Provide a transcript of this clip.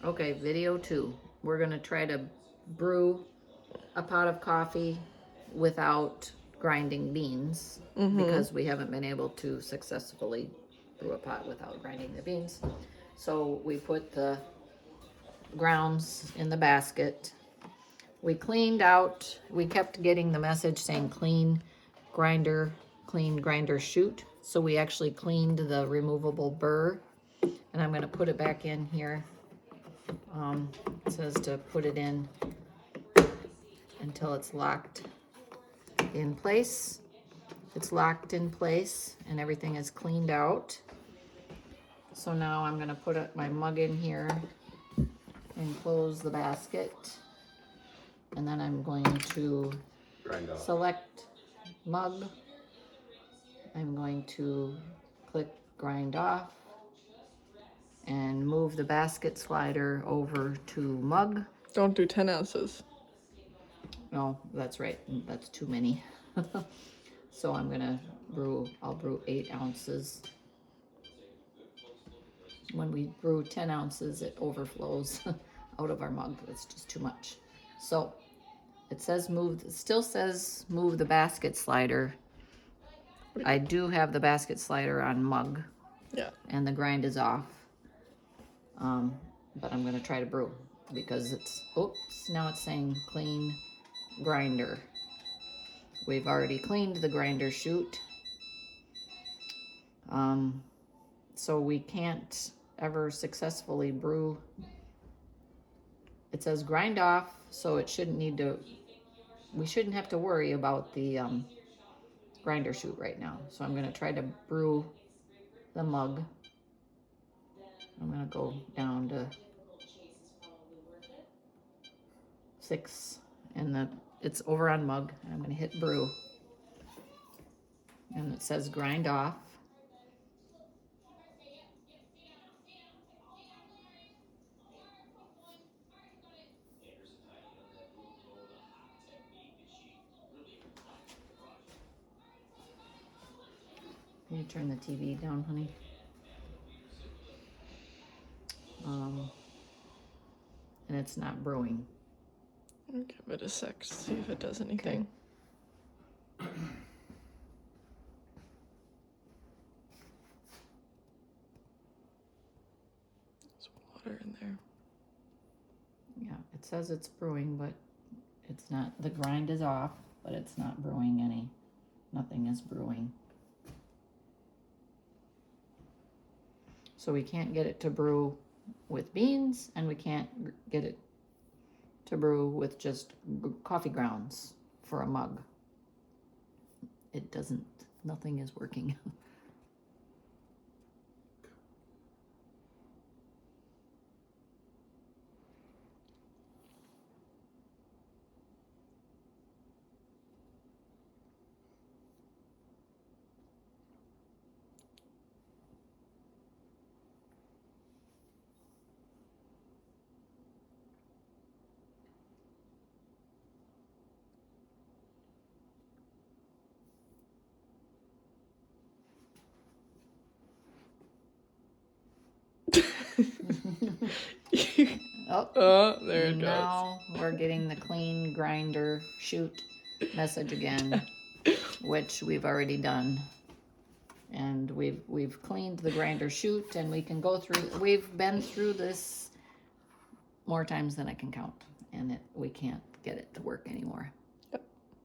Okay, video 2. We're gonna try to brew a pot of coffee without grinding beans because we haven't been able to successfully brew a pot without grinding the beans. So we put the grounds in the basket. We cleaned out, we kept getting the message saying clean grinder chute. So we actually cleaned the removable burr, and I'm gonna put it back in here. It says to put it in until it's locked in place. It's locked in place and everything is cleaned out. So now I'm gonna put my mug in here and close the basket. And then I'm going to select mug. I'm going to click grind off and move the basket slider over to mug. Don't do 10 ounces. No, that's right. That's too many. So I'm gonna I'll brew 8 ounces. When we brew 10 ounces, it overflows out of our mug. It's just too much. So it still says move the basket slider. I do have the basket slider on mug. Yeah. And the grind is off. But I'm gonna try to brew because now it's saying clean grinder. We've already cleaned the grinder chute. So we can't ever successfully brew. It says grind off, so we shouldn't have to worry about the grinder chute right now. So I'm gonna try to brew the mug. I'm gonna go down to 6 and it's over on mug. I'm gonna hit brew. And it says grind off. Can you turn the TV down, honey? And it's not brewing. I'll give it a sec to see if it does anything. Okay. There's water in there. Yeah, it says it's brewing, but it's not. The grind is off, but it's not brewing any. Nothing is brewing. So we can't get it to brew with beans, and we can't get it to brew with just coffee grounds for a mug. Nothing is working. Oh, there it goes. Now we're getting the clean grinder chute message again, which we've already done. And we've cleaned the grinder chute, and we can go through. We've been through this more times than I can count, and we can't get it to work anymore.